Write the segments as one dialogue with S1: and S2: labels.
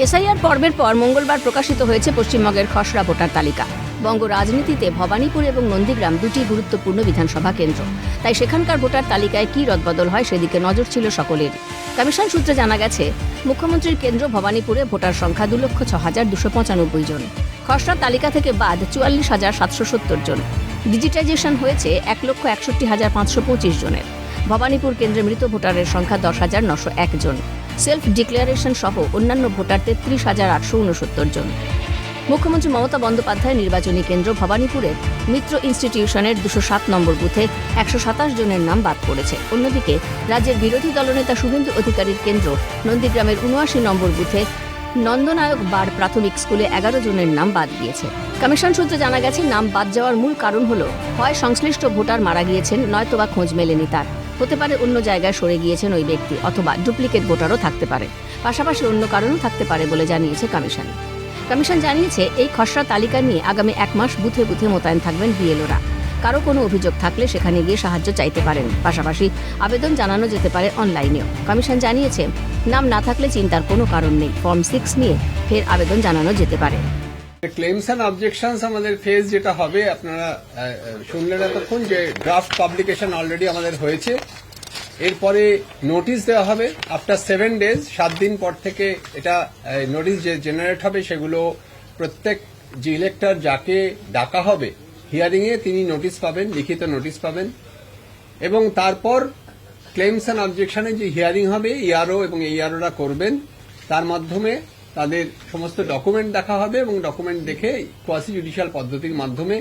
S1: SIR পর্বের পর মঙ্গলবার প্রকাশিত হয়েছে পশ্চিমবঙ্গের খসড়া ভোটার তালিকা। বঙ্গ রাজনীতিতে ভবানীপুর এবং নন্দীগ্রাম দুটি গুরুত্বপূর্ণ বিধানসভা কেন্দ্র, তাই সেখানকার ভোটার তালিকায় কী রদবদল হয় সেদিকে নজর ছিল সকলের। কমিশন সূত্রে জানা গেছে, মুখ্যমন্ত্রীর কেন্দ্র ভবানীপুরে ভোটার সংখ্যা 2,06,295 জন। খসড়া তালিকা থেকে বাদ 44,770 জন। ডিজিটাইজেশন হয়েছে 1,61,525 জনের। ভবানীপুর কেন্দ্রে মৃত ভোটারের সংখ্যা 10,901 জন। সেলফ ডিক্লারেশন সহ অন্যান্য ভোটার 33,869 জন। মুখ্যমন্ত্রী মমতা বন্দ্যোপাধ্যায় নির্বাচনী কেন্দ্র ভবানীপুরের মিত্র ইনস্টিটিউশনের 207 নম্বর বুথে 127 জনের নাম বাদ পড়েছে। অন্যদিকে রাজ্যের বিরোধী দলনেতা শুভেন্দু অধিকারীর কেন্দ্র নন্দীগ্রামের 79 নম্বর বুথে নন্দনায়ক বাড় প্রাথমিক স্কুলে 11 জনের নাম বাদ গিয়েছে। কমিশন সূত্রে জানা গেছে, নাম বাদ যাওয়ার মূল কারণ হল হয় সংশ্লিষ্ট ভোটার মারা গিয়েছেন, নয়তোবা খোঁজ মেলেনি তার। হতে পারে অন্য জায়গায় সরে গিয়েছেন ওই ব্যক্তি, অথবা ডুপ্লিকেট ভোটারও থাকতে পারে। পাশাপাশি অন্য কারণও থাকতে পারে বলে জানিয়েছে কমিশন। কমিশন জানিয়েছে, এই খসড়া তালিকা নিয়ে আগামী 1 মাস বুথে বুথে মোতায়েন থাকবেন বিএলওরা। কারো কোনো অভিযোগ থাকলে সেখানে গিয়ে সাহায্য চাইতে পারেন। পাশাপাশি আবেদন জানানো যেতে পারে অনলাইনেও। কমিশন জানিয়েছে, নাম না থাকলে চিন্তার কোনো কারণ নেই। ফর্ম 6 নিয়ে ফের আবেদন জানানো যেতে পারে।
S2: ক্লেমস অ্যান্ড অবজেকশনস আমাদের ফেজ যেটা হবে, আপনারা শুনলেন এতক্ষণ যে ড্রাফট পাবলিকেশন অলরেডি আমাদের হয়েছে। এরপরে নোটিশ দেওয়া হবে আফটার 7 ডেজ, 7 দিন পর থেকে এটা নোটিশ যে জেনারেট হবে, সেগুলো প্রত্যেক যে ইলেক্টর যাকে ডাকা হবে হিয়ারিং এ তিনি নোটিশ পাবেন, লিখিত নোটিশ পাবেন। এবং তারপর ক্লেমস অ্যান্ড অবজেকশনে যে হিয়ারিং হবে ইআরও এবং এইআরওরা করবেন, তার মাধ্যমে তাদের সমস্ত ডকুমেন্ট দেখা হবে এবং ডকুমেন্ট দেখে কোয়াসি জুডিশিয়াল পদ্ধতির মাধ্যমে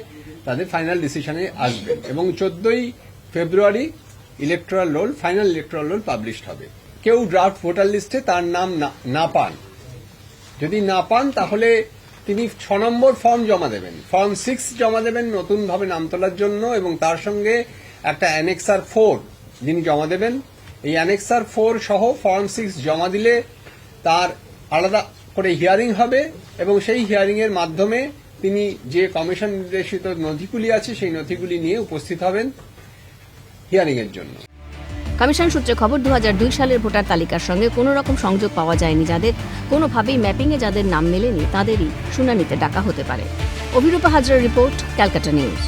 S2: তাদের ফাইনাল ডিসিশনে আসবেন। এবং 14ই February electoral roll, final electoral roll published হবে। কেউ ড্রাফট ভোটার লিস্টে তার নাম না পান, যদি না পান তাহলে তিনি 6 নম্বর ফর্ম জমা দেবেন, ফর্ম 6 জমা দেবেন নতুনভাবে নাম তোলার জন্য, এবং তার সঙ্গে একটা অ্যানেক্সার 4 যিনি জমা দেবেন। এই অ্যানেক্সার 4 সহ ফর্ম 6 জমা দিলে তার আলাদা করে হিয়ারিং হবে এবং সেই হিয়ারিং এর মাধ্যমে তিনি যে কমিশন নির্দেশিত নথিগুলি আছে সেই নথিগুলি নিয়ে উপস্থিত হবেন হিয়ারিং এর জন্য।
S1: কমিশন সূত্রে খবর, 2002 সালের ভোটার তালিকার সঙ্গে কোনো রকম সংযোগ পাওয়া যায়নি যাদের, কোনোভাবেই ম্যাপিংয়ে যাদের নাম মেলেনি তাদেরই শুনানিতে ডাকা হতে পারে। অভিরূপা হাজরার রিপোর্ট, ক্যালকাটা নিউজ।